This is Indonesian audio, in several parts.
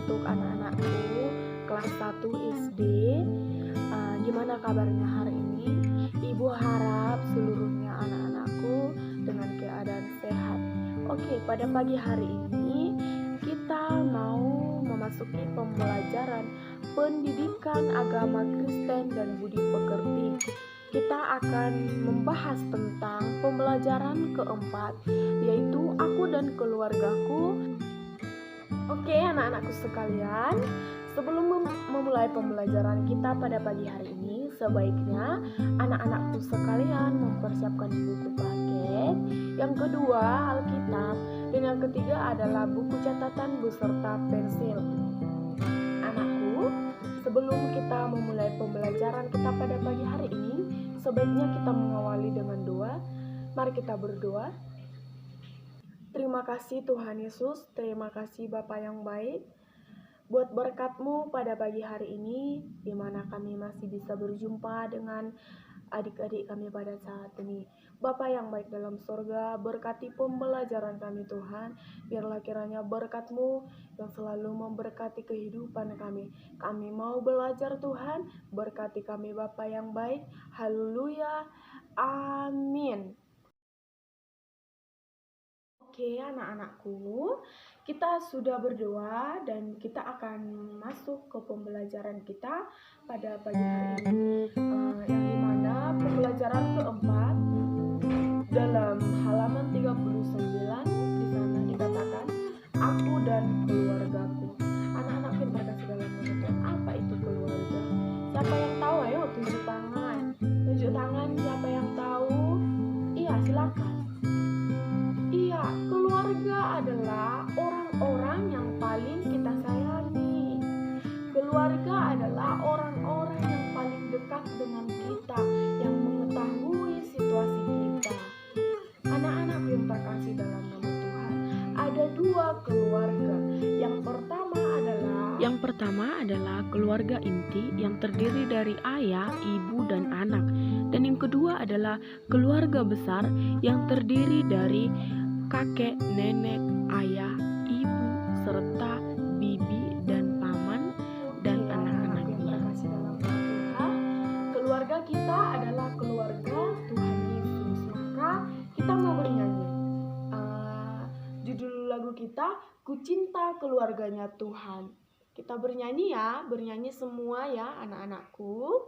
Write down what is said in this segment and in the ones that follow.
untuk anak-anakku kelas 1 SD. Gimana kabarnya hari ini? Ibu harap seluruhnya anak-anakku dengan keadaan sehat. Oke, pada pagi hari ini kita mau memasuki pembelajaran pendidikan agama Kristen dan budi pekerti. Kita akan membahas tentang pembelajaran keempat, yaitu aku dan keluargaku. Oke, anak-anakku sekalian, sebelum memulai pembelajaran kita pada pagi hari ini, sebaiknya anak-anakku sekalian mempersiapkan buku paket, yang kedua Alkitab, dan yang ketiga adalah buku catatan beserta pensil. Anakku, sebelum kita memulai pembelajaran kita pada pagi hari ini, sebaiknya kita mengawali dengan doa. Mari kita berdoa. Terima kasih Tuhan Yesus, terima kasih Bapa yang baik buat berkat-Mu pada pagi hari ini, di mana kami masih bisa berjumpa dengan adik-adik kami pada saat ini. Bapa yang baik dalam surga, berkati pembelajaran kami Tuhan, biarlah kiranya berkat-Mu yang selalu memberkati kehidupan kami. Kami mau belajar Tuhan, berkati kami Bapa yang baik, haleluya, amin. Oke, anak-anakku, kita sudah berdoa dan kita akan masuk ke pembelajaran kita pada pagi hari ini, yang dimana pembelajaran keempat dalam halaman 39 di sana dikatakan aku dan keluargaku. Anak-anak pintar kasih dalam nama Tuhan, apa itu keluarga? Siapa yang tahu? Ayo tunjuk tangan. Tunjuk tangan siapa yang tahu? Iya, silakan. Iya, keluarga adalah orang-orang yang paling kita sayangi. Keluarga adalah orang-orang yang paling dekat dengan kita, yang mengetahui situasi kita. Anak-anak yang terkasih dalam nama Tuhan, ada dua keluarga. Yang pertama adalah keluarga inti yang terdiri dari ayah, ibu, dan anak. Dan yang kedua adalah keluarga besar yang terdiri dari kakek, nenek, ayah, ibu, serta bibi dan paman dan anak-anaknya. Keluarga kita adalah keluarga Tuhan Yesus. Maka kita mau bernyanyi. Judul lagu kita, Ku Cinta Keluarganya Tuhan. Kita bernyanyi ya, bernyanyi semua ya anak-anakku.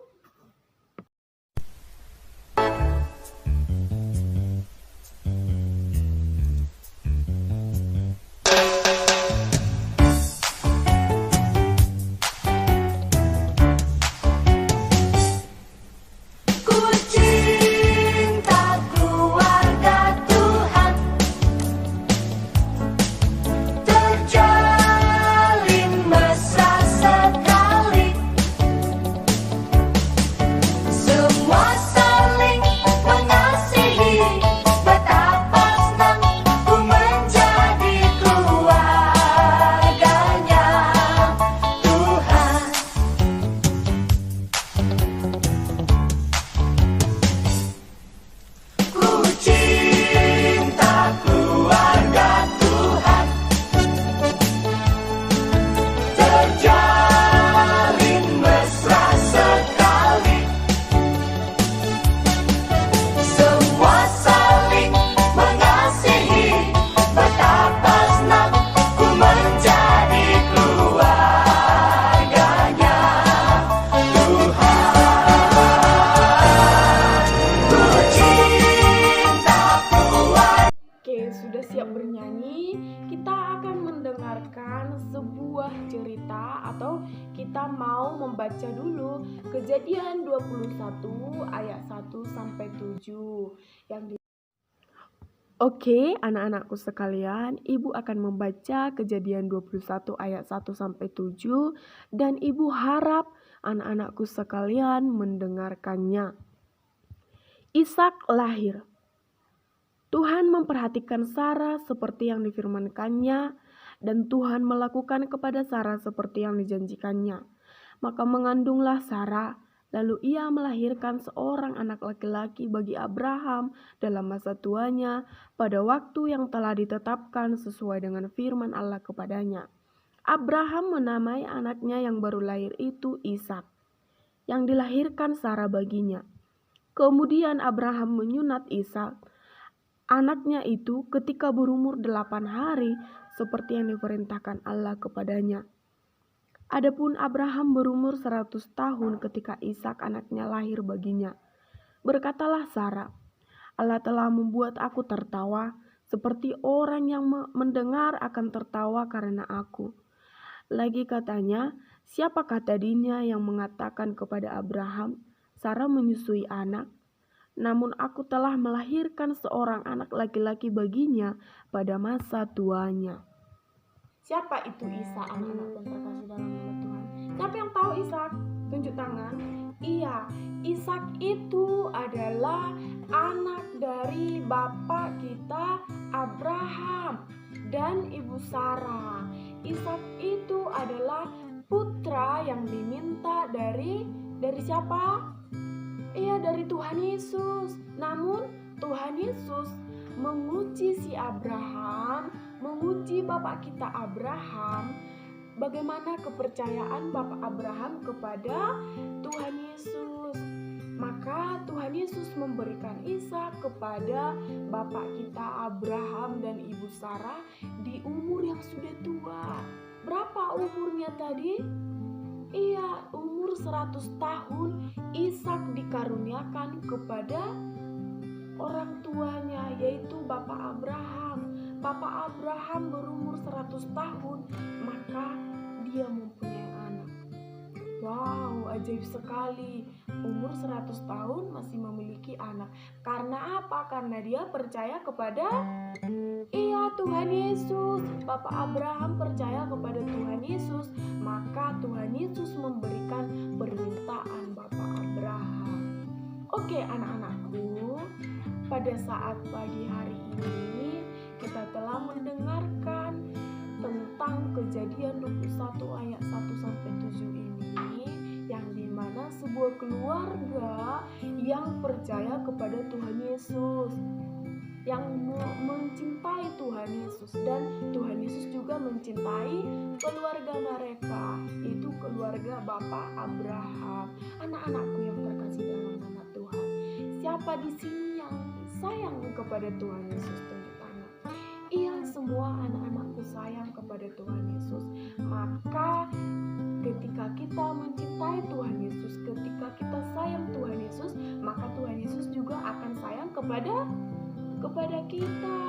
Kita mau membaca dulu Kejadian 21 ayat 1 sampai 7 yang Oke, anak-anakku sekalian, Ibu akan membaca Kejadian 21 ayat 1 sampai 7 dan Ibu harap anak-anakku sekalian mendengarkannya. Ishak lahir. Tuhan memperhatikan Sarah seperti yang difirmankannya, dan Tuhan melakukan kepada Sarah seperti yang dijanjikannya. Maka mengandunglah Sarah, lalu ia melahirkan seorang anak laki-laki bagi Abraham dalam masa tuanya pada waktu yang telah ditetapkan sesuai dengan firman Allah kepadanya. Abraham menamai anaknya yang baru lahir itu Ishak, yang dilahirkan Sarah baginya. Kemudian Abraham menyunat Ishak, anaknya itu ketika berumur 8 hari, seperti yang diperintahkan Allah kepadanya. Adapun Abraham berumur 100 tahun ketika Ishak anaknya lahir baginya. Berkatalah Sarah, Allah telah membuat aku tertawa, seperti orang yang mendengar akan tertawa karena aku. Lagi katanya, siapakah tadinya yang mengatakan kepada Abraham, Sarah menyusui anak? Namun aku telah melahirkan seorang anak laki-laki baginya pada masa tuanya. Siapa itu Ishak, anak-anak yang terkasih dalam nama Tuhan? Siapa yang tahu Ishak? Tunjuk tangan. Iya, Ishak itu adalah anak dari bapak kita Abraham dan ibu Sarah. Ishak itu adalah putra yang diminta dari siapa? Iya, dari Tuhan Yesus. Namun Tuhan Yesus menguji si Abraham, menguji bapak kita Abraham, bagaimana kepercayaan bapak Abraham kepada Tuhan Yesus. Maka Tuhan Yesus memberikan Ishak kepada bapak kita Abraham dan ibu Sarah di umur yang sudah tua. Berapa umurnya tadi? Iya, umur 100 tahun Ishak dikaruniakan kepada orang tuanya, yaitu Bapak Abraham. Bapak Abraham berumur 100 tahun, maka dia mempunyai anak. Wow, ajaib sekali. Umur 100 tahun masih memiliki anak. Karena apa? Karena dia percaya kepada Tuhan Yesus. Bapak Abraham percaya kepada Tuhan Yesus, maka Tuhan Yesus memberikan permintaan Bapak Abraham. Oke, anak-anakku, pada saat pagi hari ini kita telah mendengarkan tentang Kejadian 21 ayat 1 sampai 7 ini, yang dimana sebuah keluarga yang percaya kepada Tuhan Yesus, yang mencintai Tuhan Yesus, dan Tuhan Yesus juga mencintai keluarga mereka, yaitu keluarga Bapak Abraham. Anak-anakku yang terkasih dalam nama Tuhan, siapa di sini yang sayang kepada Tuhan Yesus? Tunjuk tangan. Iya, semua anak-anakku sayang kepada Tuhan Yesus. Maka ketika kita mencintai Tuhan Yesus, ketika kita sayang Tuhan Yesus, maka Tuhan Yesus juga akan sayang kepada kita,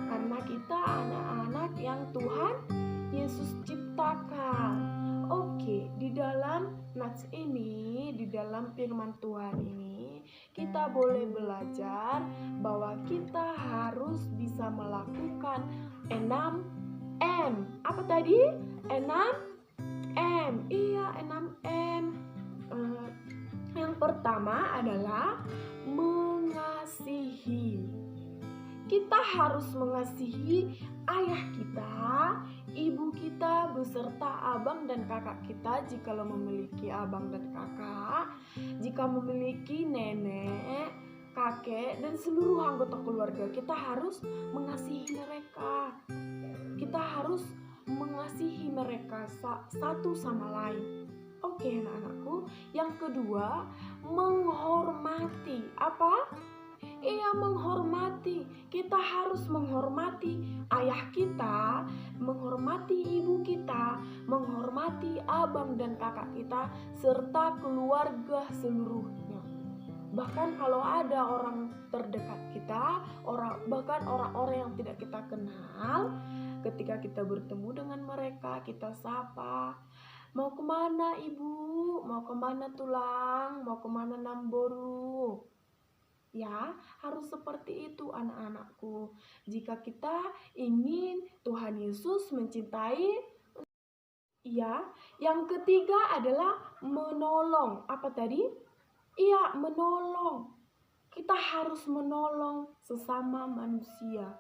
karena kita anak-anak yang Tuhan Yesus ciptakan. Oke, di dalam nats ini, di dalam firman Tuhan ini, kita boleh belajar bahwa kita harus bisa melakukan 6M. Apa tadi? 6M. Iya, 6M. Yang pertama adalah mengasihi. Kita harus mengasihi ayah kita, ibu kita, beserta abang dan kakak kita jikalau memiliki abang dan kakak, jika memiliki nenek, kakek, dan seluruh anggota keluarga. Kita harus mengasihi mereka. Kita harus mengasihi mereka satu sama lain. Oke, anak-anakku. Yang kedua, menghormati. Apa? Iya, menghormati. Kita harus menghormati ayah kita, menghormati ibu kita, menghormati abang dan kakak kita, serta keluarga seluruhnya. Bahkan kalau ada orang terdekat kita, bahkan orang-orang yang tidak kita kenal, ketika kita bertemu dengan mereka, kita sapa. Mau kemana ibu? Mau kemana tulang? Mau kemana Namboru? Ya, harus seperti itu anak-anakku. Jika kita ingin Tuhan Yesus mencintai, ya. Yang ketiga adalah menolong. Apa tadi? Iya, menolong. Kita harus menolong sesama manusia.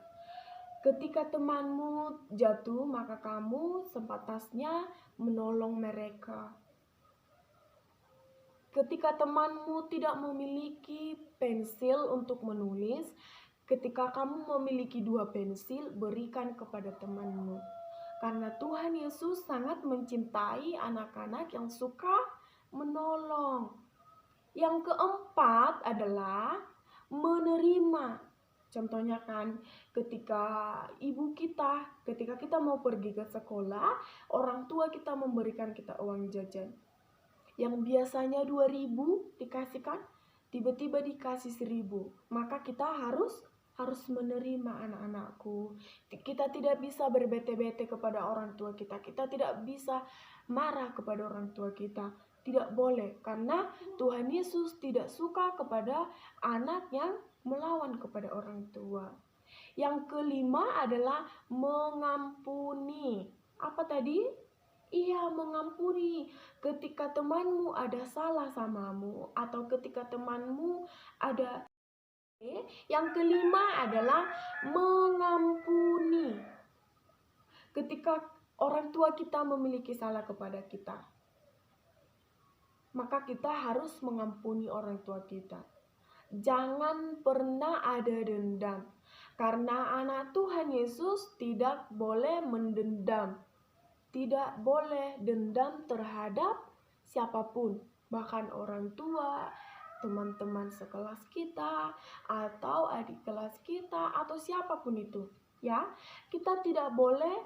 Ketika temanmu jatuh, maka kamu sepantasnya menolong mereka. Ketika temanmu tidak memiliki pensil untuk menulis, ketika kamu memiliki 2 pensil, berikan kepada temanmu. Karena Tuhan Yesus sangat mencintai anak-anak yang suka menolong. Yang keempat adalah menerima. Contohnya kan ketika ketika kita mau pergi ke sekolah, orang tua kita memberikan kita uang jajan. Yang biasanya 2.000 dikasihkan, tiba-tiba dikasih 1.000. Maka kita harus menerima anak-anakku. Kita tidak bisa berbete-bete kepada orang tua kita. Kita tidak bisa marah kepada orang tua kita. Tidak boleh, karena Tuhan Yesus tidak suka kepada anak yang melawan kepada orang tua. Yang kelima adalah mengampuni. Apa tadi? Iya, mengampuni. Ketika temanmu ada salah samamu, atau ketika temanmu ada. Yang kelima adalah mengampuni. Ketika orang tua kita memiliki salah kepada kita, maka kita harus mengampuni orang tua kita. Jangan pernah ada dendam, karena anak Tuhan Yesus tidak boleh mendendam. Tidak boleh dendam terhadap siapapun, bahkan orang tua, teman-teman sekelas kita, atau adik kelas kita, atau siapapun itu. Ya, kita tidak boleh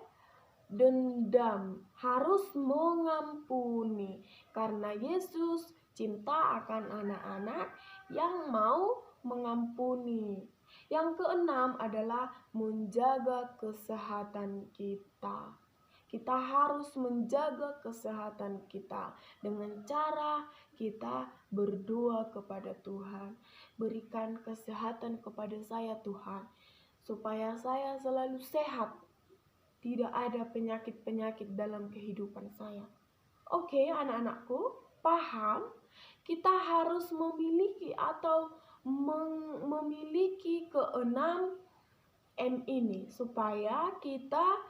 dendam, harus mengampuni, karena Yesus cinta akan anak-anak yang mau mengampuni. Yang keenam adalah menjaga kesehatan kita. Kita harus menjaga kesehatan kita dengan cara kita berdoa kepada Tuhan. Berikan kesehatan kepada saya Tuhan, supaya saya selalu sehat. Tidak ada penyakit-penyakit dalam kehidupan saya. Oke, anak-anakku, paham? Kita harus memiliki atau memiliki keenam M ini, supaya kita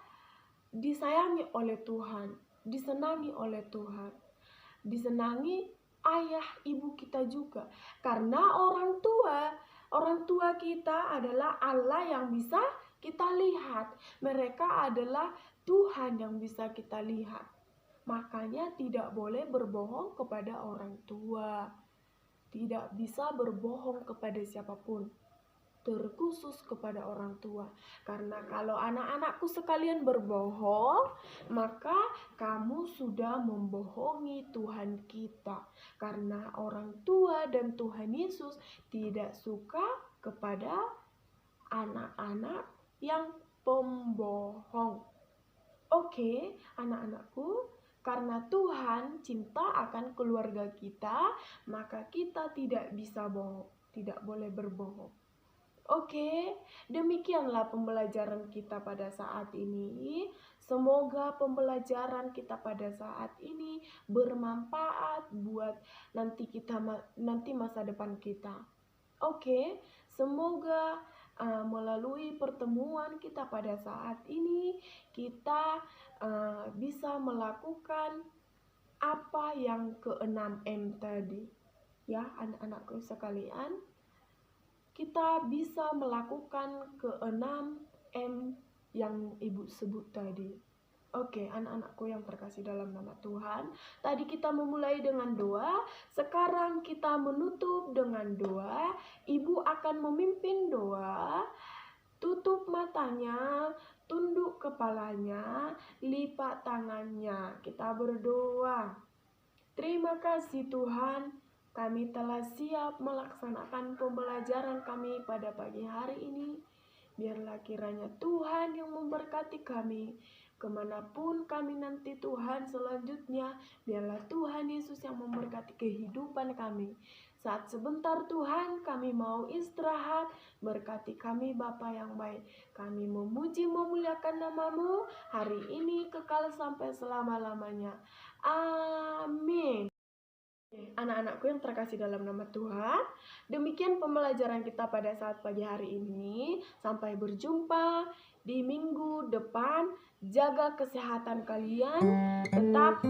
disayangi oleh Tuhan, disenangi oleh Tuhan, disenangi ayah ibu kita juga. Karena orang tua kita adalah Allah yang bisa kita lihat. Mereka adalah Tuhan yang bisa kita lihat. Makanya tidak boleh berbohong kepada orang tua. Tidak bisa berbohong kepada siapapun, terkhusus kepada orang tua. Karena kalau anak-anakku sekalian berbohong, maka kamu sudah membohongi Tuhan kita. Karena orang tua dan Tuhan Yesus tidak suka kepada anak-anak yang pembohong. Oke, anak-anakku, karena Tuhan cinta akan keluarga kita, maka kita tidak bisa bohong, tidak boleh berbohong. Oke, demikianlah pembelajaran kita pada saat ini. Semoga pembelajaran kita pada saat ini bermanfaat buat nanti masa depan kita. Oke, semoga melalui pertemuan kita pada saat ini kita bisa melakukan apa yang keenam M tadi. Ya, anak-anakku sekalian, kita bisa melakukan keenam M yang ibu sebut tadi. Oke, anak-anakku yang terkasih dalam nama Tuhan, tadi kita memulai dengan doa, sekarang kita menutup dengan doa. Ibu akan memimpin doa. Tutup matanya, tunduk kepalanya, lipat tangannya. Kita berdoa. Terima kasih Tuhan, kami telah siap melaksanakan pembelajaran kami pada pagi hari ini. Biarlah kiranya Tuhan yang memberkati kami. Kemanapun kami nanti Tuhan selanjutnya, biarlah Tuhan Yesus yang memberkati kehidupan kami. Saat sebentar Tuhan kami mau istirahat, berkati kami Bapa yang baik. Kami memuji memuliakan nama-Mu hari ini kekal sampai selama-lamanya. Amin. Anak-anakku yang terkasih dalam nama Tuhan, demikian pembelajaran kita pada saat pagi hari ini. Sampai berjumpa di minggu depan. Jaga kesehatan kalian, tetap